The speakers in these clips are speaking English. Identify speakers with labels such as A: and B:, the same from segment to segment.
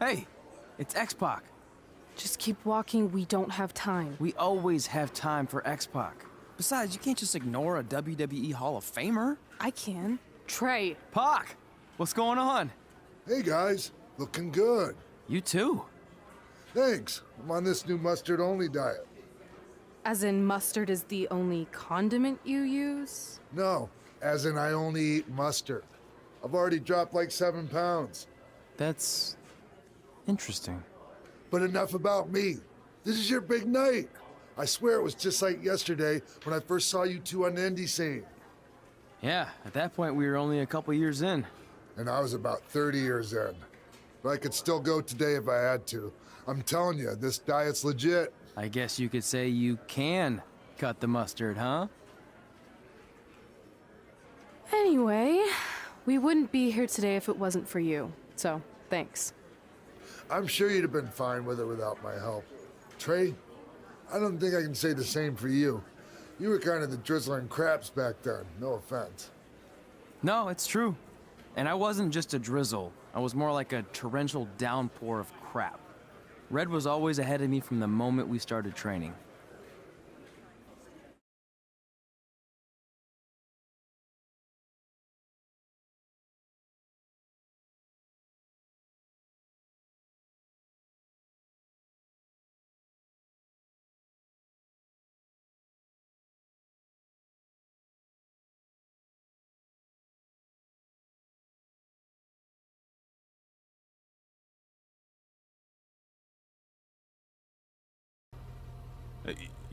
A: Hey, it's X-Pac.
B: Just keep walking, we don't have time.
A: We always have time for X-Pac. Besides, you can't just ignore a WWE Hall of Famer.
B: I can. Trey.
A: Pac, what's going on?
C: Hey guys, looking good.
A: You too.
C: Thanks. I'm on this new mustard-only diet.
B: As in mustard is the only condiment you use?
C: No, as in I only eat mustard. I've already dropped like 7 pounds.
A: That's interesting.
C: But enough about me. This is your big night. I swear it was just like yesterday when I first saw you two on the indie scene.
A: Yeah, at that point we were only a couple years in.
C: And I was about 30 years in. But I could still go today if I had to. I'm telling you, this diet's legit.
A: I guess you could say you can cut the mustard, huh?
B: Anyway, we wouldn't be here today if it wasn't for you. So, thanks.
C: I'm sure you'd have been fine with it without my help. Trey, I don't think I can say the same for you. You were kind of the drizzling craps back then, no offense.
A: No, it's true. And I wasn't just a drizzle. I was more like a torrential downpour of crap. Red was always ahead of me from the moment we started training.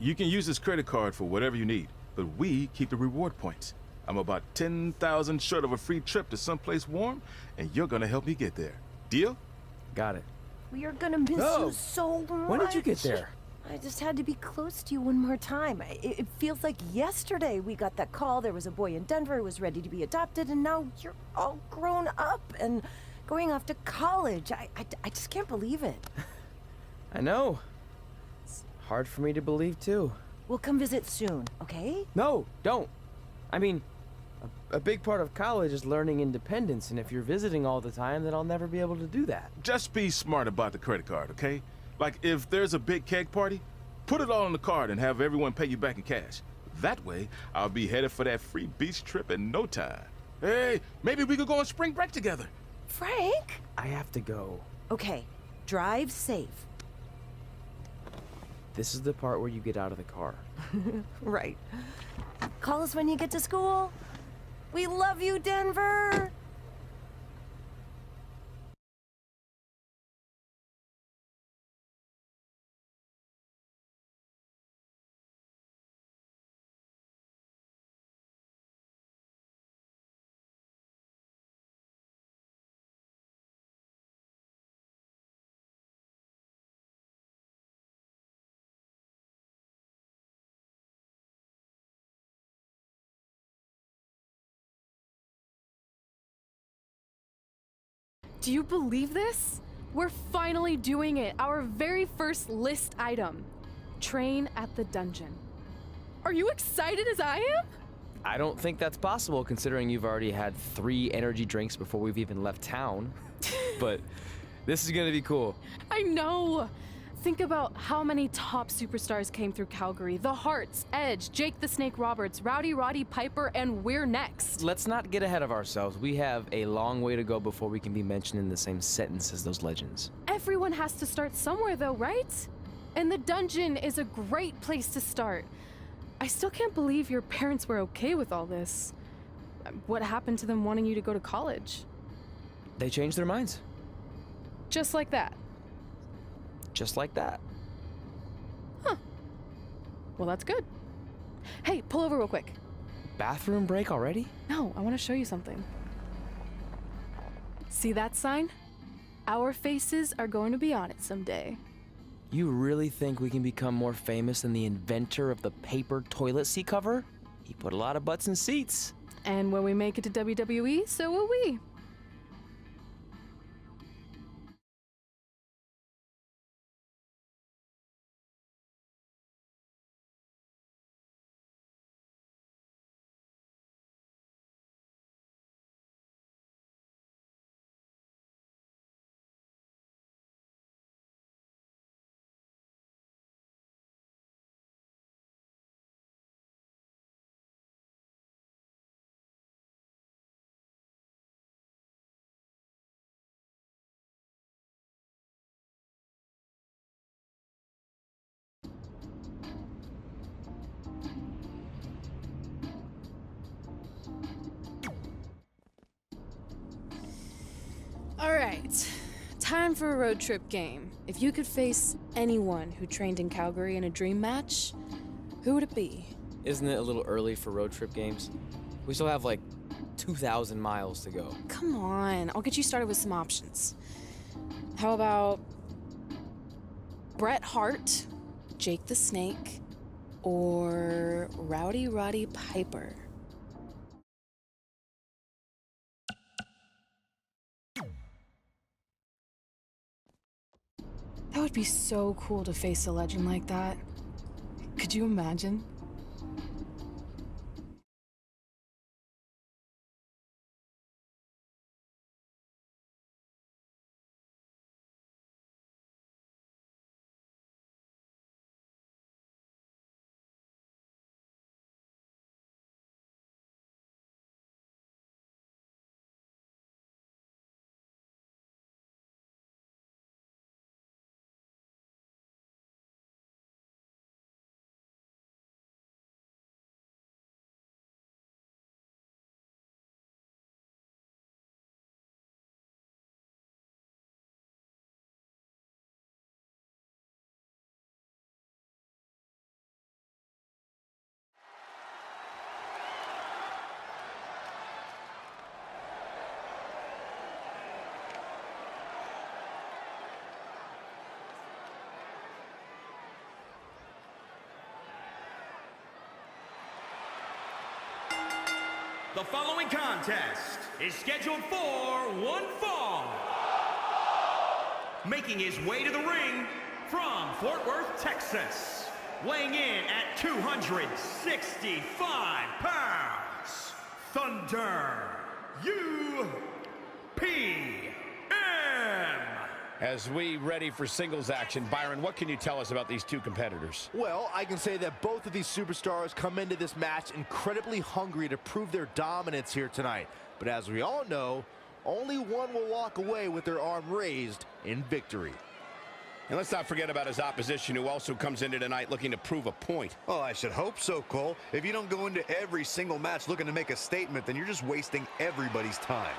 D: You can use this credit card for whatever you need, but we keep the reward points. I'm about 10,000 short of a free trip to someplace warm, and you're gonna help me get there. Deal?
A: Got it.
E: We are gonna miss you so much.
A: When did you get there?
E: I just had to be close to you one more time. It feels like yesterday we got that call. There was a boy in Denver who was ready to be adopted, and now you're all grown up and going off to college. I just can't believe it.
F: I know. It's hard for me to believe, too.
E: We'll come visit soon, okay?
F: No, don't. I mean, a big part of college is learning independence, and if you're visiting all the time, then I'll never be able to do that.
D: Just be smart about the credit card, okay? Like, if there's a big keg party, put it all on the card and have everyone pay you back in cash. That way, I'll be headed for that free beach trip in no time. Hey, maybe we could go on spring break together.
E: Frank?
F: I have to go.
E: Okay, drive safe.
F: This is the part where you get out of the car.
E: Right. Call us when you get to school. We love you, Denver!
B: Do you believe this? We're finally doing it. Our very first list item. Train at the dungeon. Are you excited as I am?
F: I don't think that's possible, considering you've already had 3 energy drinks before we've even left town. But this is gonna be cool.
B: I know. Think about how many top superstars came through Calgary. The Hearts, Edge, Jake the Snake Roberts, Rowdy Roddy Piper, and we're next.
F: Let's not get ahead of ourselves. We have a long way to go before we can be mentioned in the same sentence as those legends.
B: Everyone has to start somewhere though, right? And the dungeon is a great place to start. I still can't believe your parents were okay with all this. What happened to them wanting you to go to college?
F: They changed their minds.
B: Just like that.
F: Just like that.
B: Huh. Well, that's good. Hey, pull over real quick.
F: Bathroom break already?
B: No, I want to show you something. See that sign? Our faces are going to be on it someday.
F: You really think we can become more famous than the inventor of the paper toilet seat cover? He put a lot of butts in seats.
B: And when we make it to WWE, so will we. right. Time for a road trip game. If you could face anyone who trained in Calgary in a dream match, who would it be?
F: Isn't it a little early for road trip games? We still have like 2,000 miles to go.
B: Come on, I'll get you started with some options. How about Bret Hart, Jake the Snake, or Rowdy Roddy Piper? That would be so cool to face a legend like that. Could you imagine?
G: The following contest is scheduled for one fall. Making his way to the ring from Fort Worth, Texas. Weighing in at 265 pounds. ThunderUPM.
H: As we ready for singles action, Byron, what can you tell us about these two competitors?
I: Well, I can say that both of these superstars come into this match incredibly hungry to prove their dominance here tonight. But as we all know, only one will walk away with their arm raised in victory.
H: And let's not forget about his opposition, who also comes into tonight looking to prove a point.
J: Well, I should hope so, Cole. If you don't go into every single match looking to make a statement, then you're just wasting everybody's time.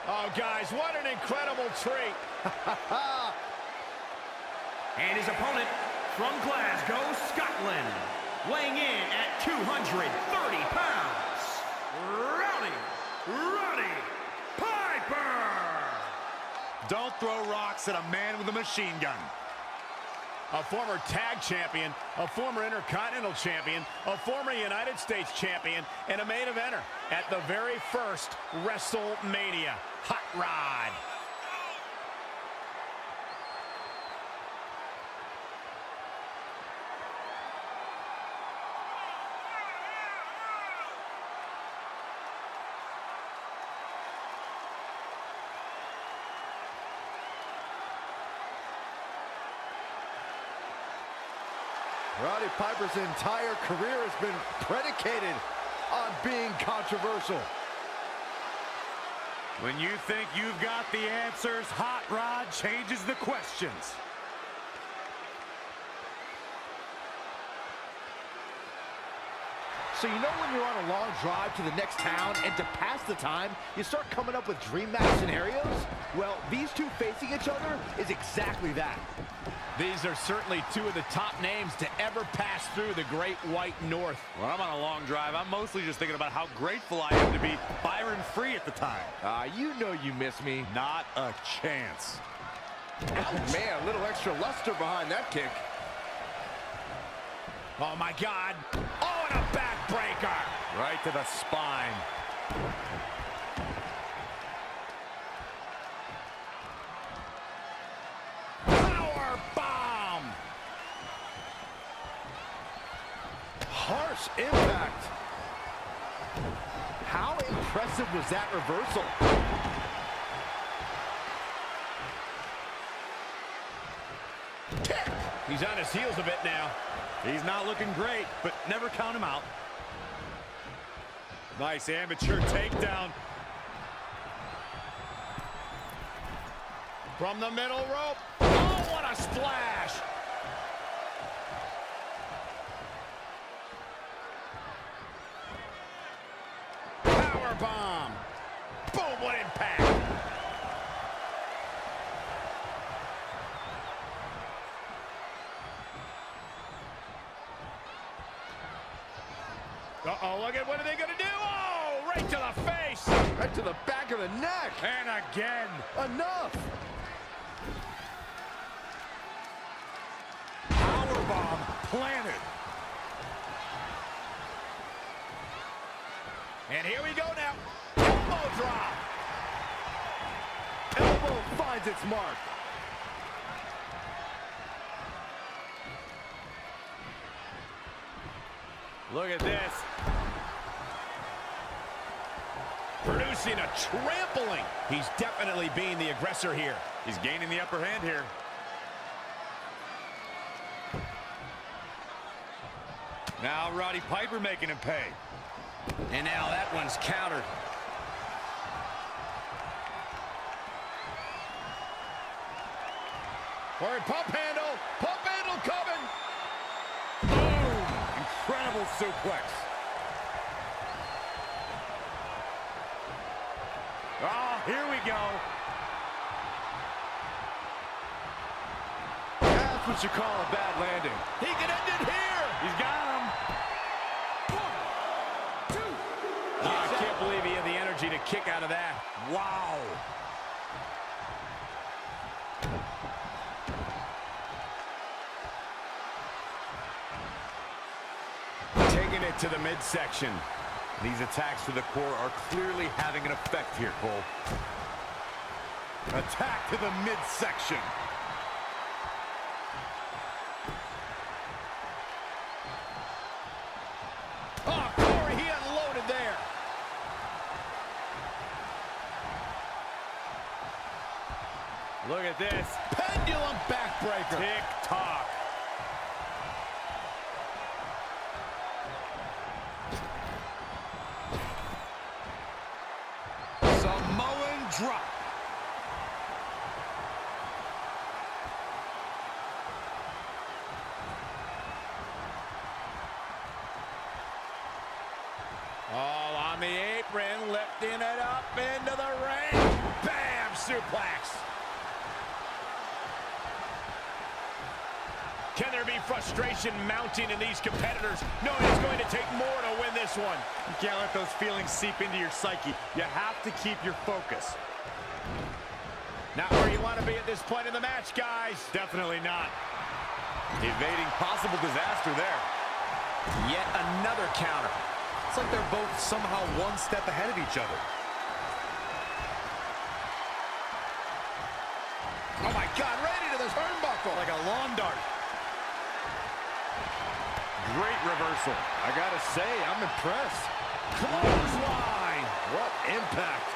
H: Oh, guys, what an incredible treat.
G: And his opponent from Glasgow, Scotland, weighing in at 230 pounds, Rowdy Roddy Piper.
J: Don't throw rocks at a man with a machine gun.
H: A former tag champion, a former Intercontinental champion, a former United States champion, and a main eventer at the very first WrestleMania. Hot Rod.
I: Roddy Piper's entire career has been predicated on being controversial.
J: When you think you've got the answers, Hot Rod changes the questions.
I: So you know when you're on a long drive to the next town and to pass the time, you start coming up with dream match scenarios? Well, these two facing each other is exactly that.
H: These are certainly two of the top names to ever pass through the Great White North.
J: When I'm on a long drive, I'm mostly just thinking about how grateful I am to be Byron free at the time.
I: You know you miss me.
J: Not a chance.
I: Oh, man, a little extra luster behind that kick.
H: Oh, my God. Oh, and a backbreaker.
J: Right to the spine.
H: Power bomb.
I: Harsh impact. How impressive was that reversal?
H: Kick. He's on his heels a bit now.
J: He's not looking great, but never count him out. Nice amateur takedown.
H: From the middle rope. Oh, what a splash! Power bomb. Boom, what impact. Uh-oh, look at what are they going to do? Oh, right to the face.
I: Right to the back of the neck.
H: And again.
I: Enough.
H: Powerbomb planted. And here we go now. Elbow drop.
I: Elbow finds its mark.
H: Look at this. Producing a trampling. He's definitely being the aggressor here. He's gaining the upper hand here. Now Roddy Piper making him pay. And now that one's countered. Or pump handle coming. Boom! Incredible suplex. Oh, here we go.
I: That's what you call a bad landing.
H: He can end it here. He's got him.
G: 1, 2.
H: I can't believe he had the energy to kick out of that. Wow. Taking it to the midsection. These attacks to the core are clearly having an effect here, Cole. Attack to the midsection. Oh, Corey, he unloaded there. Look at this. Pendulum backbreaker. Tick-tock. Samoan drop. All on the apron, lifting it up into the ring. Bam! Suplex. Can there be frustration mounting in these competitors, knowing it's going to take more to win this one? You can't let those feelings seep into your psyche. You have to keep your focus. Not where you want to be at this point in the match, guys. Definitely not. Evading possible disaster there. Yet another counter.
I: It's like they're both somehow one step ahead of each other.
H: Oh my God, right into the turnbuckle. Like a lawn dart. Great reversal.
I: I gotta say, I'm impressed.
H: Clothesline. What impact.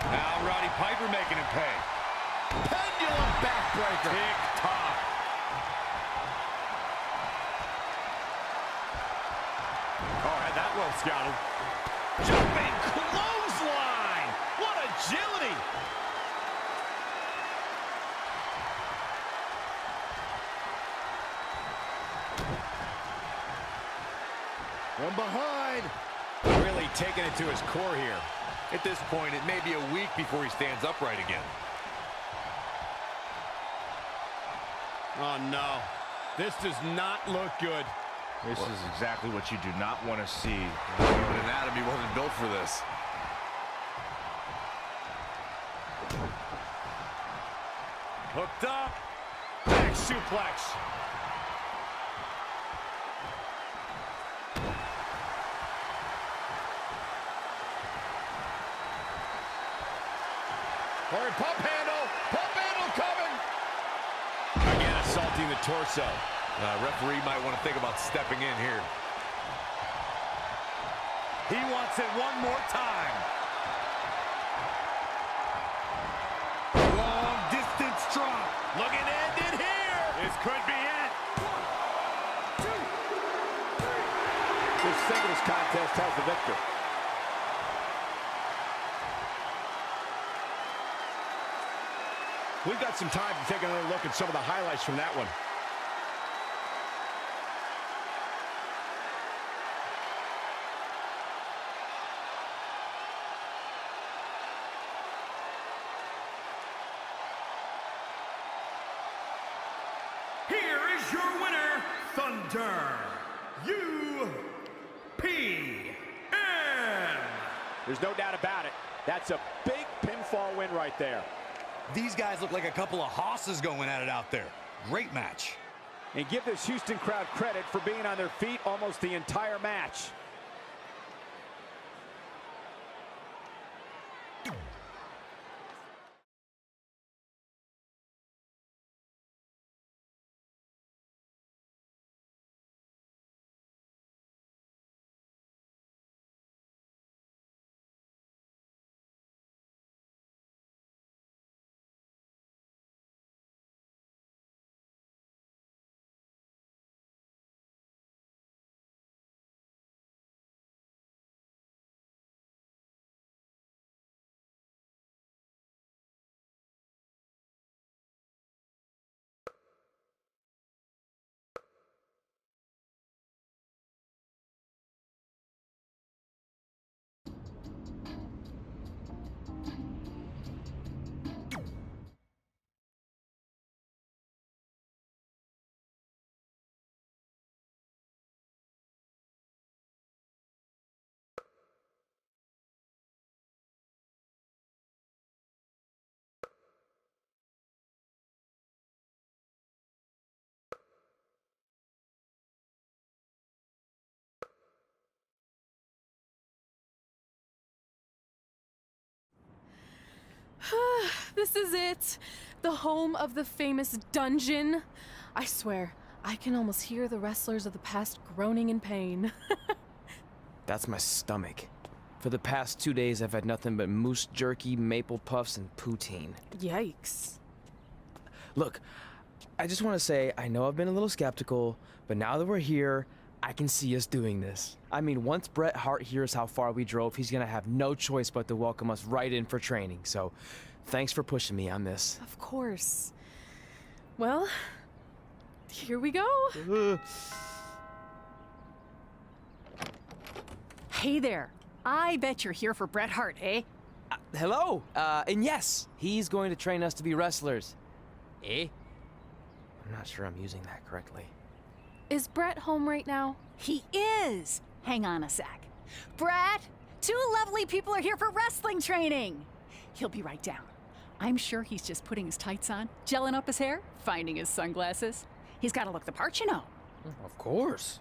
H: Now Roddy Piper making him pay. Pendulum backbreaker. Tick-tock. Oh, had that well scouted. Jumping clothesline. What agility.
I: From behind.
H: Really taking it to his core here.
I: At this point, it may be a week before he stands upright again.
H: Oh, no. This does not look good.
I: This is exactly what you do not want to see. Your anatomy wasn't built for this.
H: Hooked up. Back suplex. Corey, pump handle coming. Again, assaulting the torso.
I: Referee might want to think about stepping in here.
H: He wants it one more time.
I: Long distance drop.
H: Looking to end it here. This could be it.
G: 1, 2, 3.
I: This singles contest has the victor.
H: We've got some time to take another look at some of the highlights from that one.
G: Here is your winner, ThunderUPM.
H: There's no doubt about it. That's a big pinfall win right there.
J: These guys look like a couple of hosses going at it out there. Great match.
H: And give this Houston crowd credit for being on their feet almost the entire match.
B: This is it. The home of the famous dungeon. I swear, I can almost hear the wrestlers of the past groaning in pain.
F: That's my stomach. For the past 2 days, I've had nothing but moose jerky, maple puffs, and poutine.
B: Yikes.
F: Look, I just want to say, I know I've been a little skeptical, but now that we're here, I can see us doing this. I mean, once Bret Hart hears how far we drove, he's gonna have no choice but to welcome us right in for training. So, thanks for pushing me on this.
B: Of course. Well, here we go.
K: Hey there. I bet you're here for Bret Hart, eh?
F: Hello, and yes, he's going to train us to be wrestlers. Eh? I'm not sure I'm using that correctly.
B: Is Bret home right now?
K: He is. Hang on a sec. Bret, 2 lovely people are here for wrestling training. He'll be right down. I'm sure he's just putting his tights on, gelling up his hair, finding his sunglasses. He's got to look the part, you know.
F: Of course.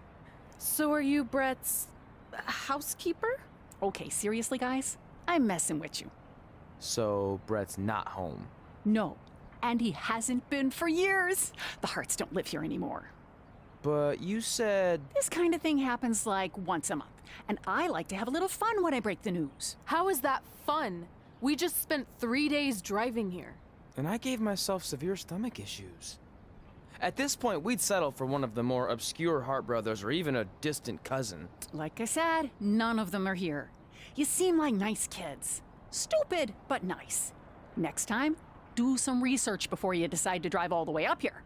B: So are you Bret's housekeeper?
K: Okay, seriously, guys? I'm messing with you.
F: So, Bret's not home.
K: No, and he hasn't been for years. The Harts don't live here anymore.
F: But you said...
K: This kind of thing happens like once a month, and I like to have a little fun when I break the news.
B: How is that fun? We just spent 3 days driving here.
F: And I gave myself severe stomach issues. At this point, we'd settle for one of the more obscure Hart brothers or even a distant cousin.
K: Like I said, none of them are here. You seem like nice kids. Stupid, but nice. Next time, do some research before you decide to drive all the way up here.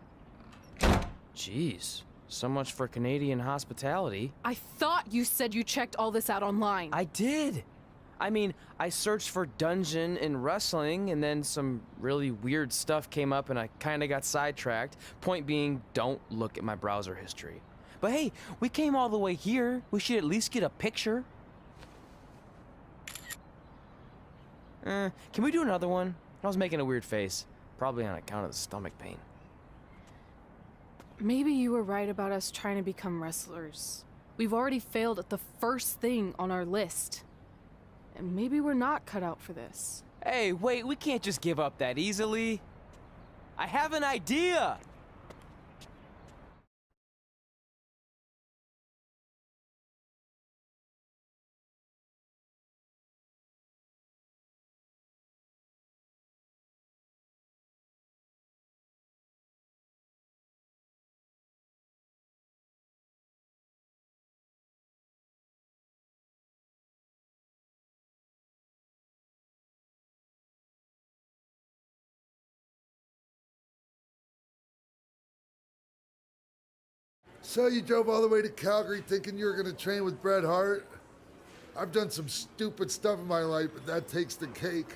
F: Jeez, so much for Canadian hospitality.
B: I thought you said you checked all this out online.
F: I did. I mean, I searched for dungeon in wrestling, and then some really weird stuff came up, and I kind of got sidetracked. Point being, don't look at my browser history. But hey, we came all the way here. We should at least get a picture. Can we do another one? I was making a weird face, probably on account of the stomach pain.
B: Maybe you were right about us trying to become wrestlers. We've already failed at the first thing on our list. And maybe we're not cut out for this.
F: Hey, wait, we can't just give up that easily. I have an idea!
C: So you drove all the way to Calgary thinking you were going to train with Bret Hart? I've done some stupid stuff in my life, but that takes the cake.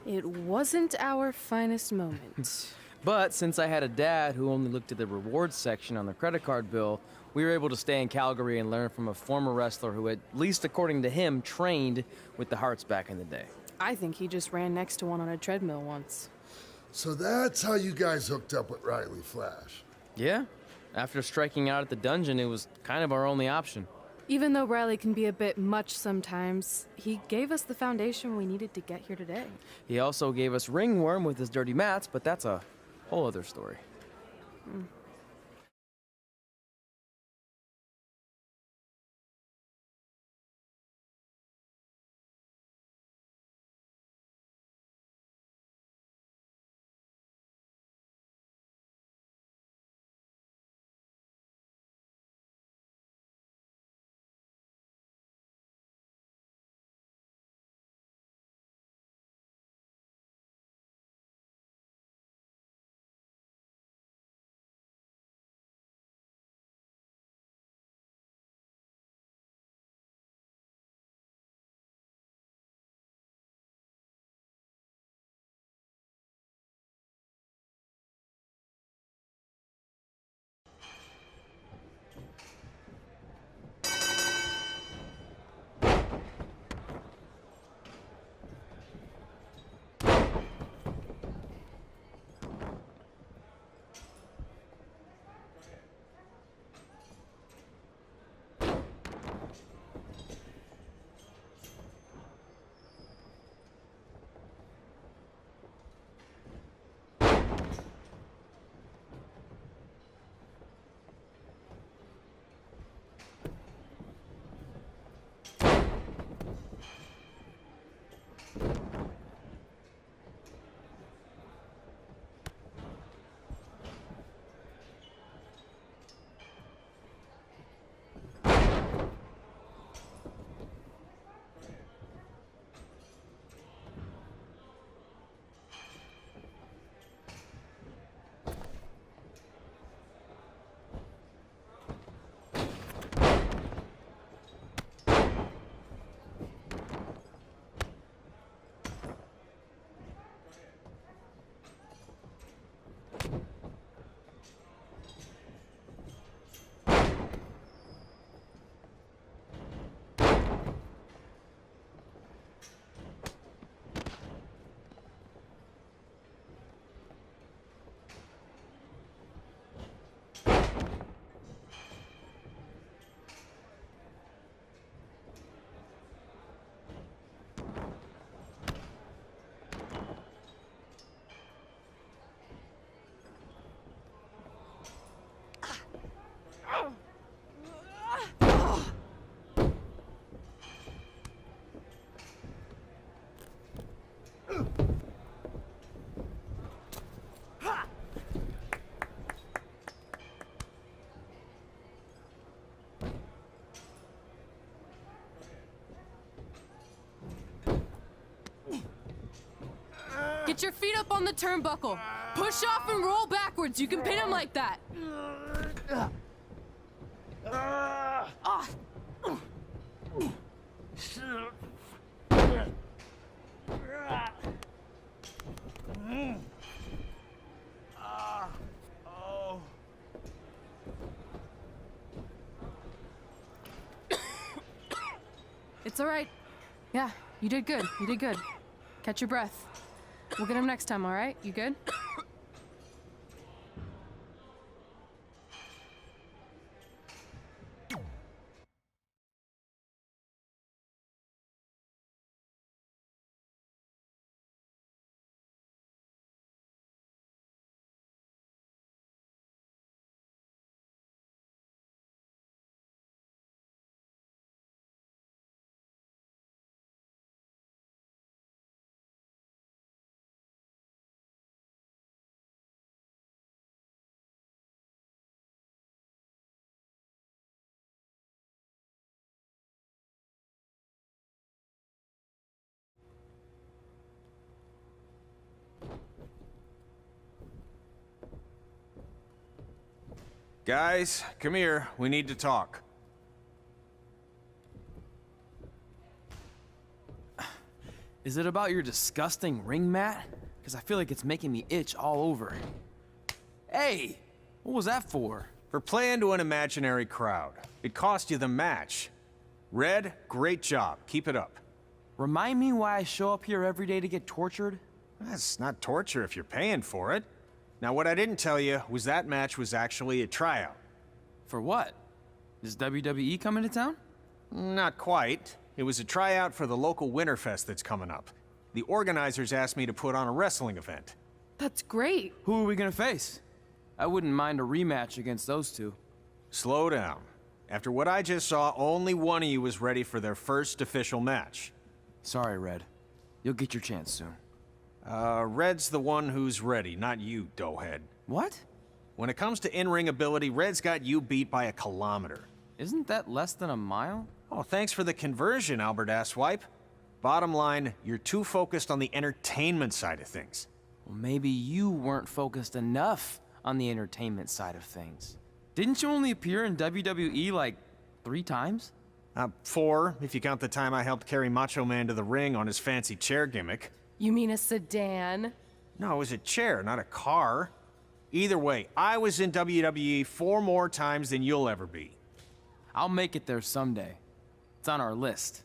B: It wasn't our finest moment.
A: But since I had a dad who only looked at the rewards section on the credit card bill, we were able to stay in Calgary and learn from a former wrestler who, at least according to him, trained with the Harts back in the day.
B: I think he just ran next to one on a treadmill once.
C: So that's how you guys hooked up with Riley Flash.
A: Yeah. After striking out at the dungeon, it was kind of our only option.
B: Even though Riley can be a bit much sometimes, he gave us the foundation we needed to get here today.
A: He also gave us Ringworm with his dirty mats, but that's a whole other story.
B: Get your feet up on the turnbuckle. Push off and roll backwards. You can pin him like that. It's all right. Yeah, you did good. You did good. Catch your breath. We'll get him next time, all right? You good?
L: Guys, come here. We need to talk.
A: Is it about your disgusting ring mat? Because I feel like it's making me itch all over. Hey, what was that for?
L: For playing to an imaginary crowd. It cost you the match. Red, great job. Keep it up.
A: Remind me why I show up here every day to get tortured?
L: That's not torture if you're paying for it. Now, what I didn't tell you was that match was actually a tryout.
A: For what? Is WWE coming to town?
L: Not quite. It was a tryout for the local Winterfest that's coming up. The organizers asked me to put on a wrestling event.
B: That's great.
A: Who are we gonna face? I wouldn't mind a rematch against those two.
L: Slow down. After what I just saw, only one of you was ready for their first official match.
A: Sorry, Red. You'll get your chance soon.
L: Red's the one who's ready, not you, doughhead.
A: What?
L: When it comes to in-ring ability, Red's got you beat by a kilometer.
A: Isn't that less than a mile?
L: Oh, thanks for the conversion, Albert Asswipe. Bottom line, you're too focused on the entertainment side of things.
A: Well, maybe you weren't focused enough on the entertainment side of things. Didn't you only appear in WWE like 3 times?
L: 4, if you count the time I helped carry Macho Man to the ring on his fancy chair gimmick.
B: You mean a sedan?
L: No, it was a chair, not a car. Either way, I was in WWE 4 more times than you'll ever be.
A: I'll make it there someday. It's on our list.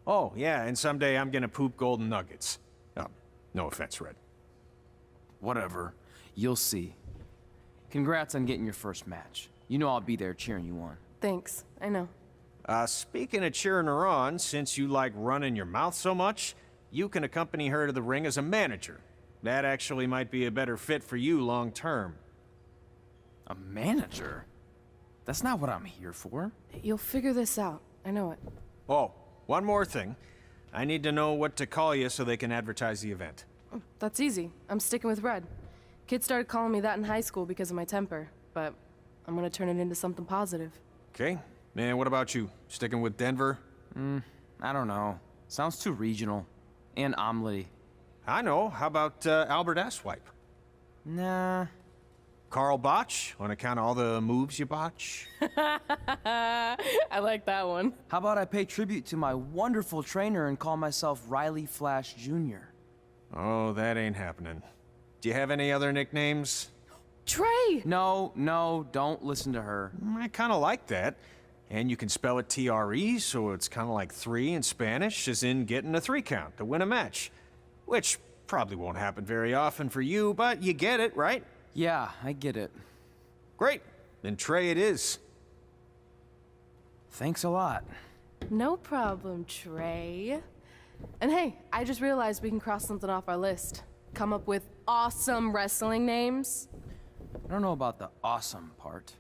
L: Oh, yeah, and someday I'm gonna poop golden nuggets. No offense, Red.
A: Whatever. You'll see. Congrats on getting your first match. You know I'll be there cheering you on.
B: Thanks, I know.
L: Speaking of cheering her on, since you like running your mouth so much, you can accompany her to the ring as a manager. That actually might be a better fit for you long term.
A: A manager? That's not what I'm here for.
B: You'll figure this out. I know it.
L: Oh, one more thing. I need to know what to call you so they can advertise the event.
B: That's easy. I'm sticking with Red. Kids started calling me that in high school because of my temper, but I'm gonna turn it into something positive.
L: Okay. And what about you? Sticking with Denver?
A: I don't know. Sounds too regional. And omelette-y.
L: I know. How about Albert Asswipe?
A: Nah.
L: Carl Botch, on account of all the moves you botch?
B: I like that one.
A: How about I pay tribute to my wonderful trainer and call myself Riley Flash Jr.?
L: Oh, that ain't happening. Do you have any other nicknames?
B: Trey!
A: No, don't listen to her.
L: I kind of like that. And you can spell it T-R-E, so it's kind of like 3 in Spanish, as in getting a 3 count to win a match. Which probably won't happen very often for you, but you get it, right?
A: Yeah, I get it.
L: Great. Then Trey it is.
A: Thanks a lot.
B: No problem, Trey. And hey, I just realized we can cross something off our list. Come up with awesome wrestling names.
A: I don't know about the awesome part.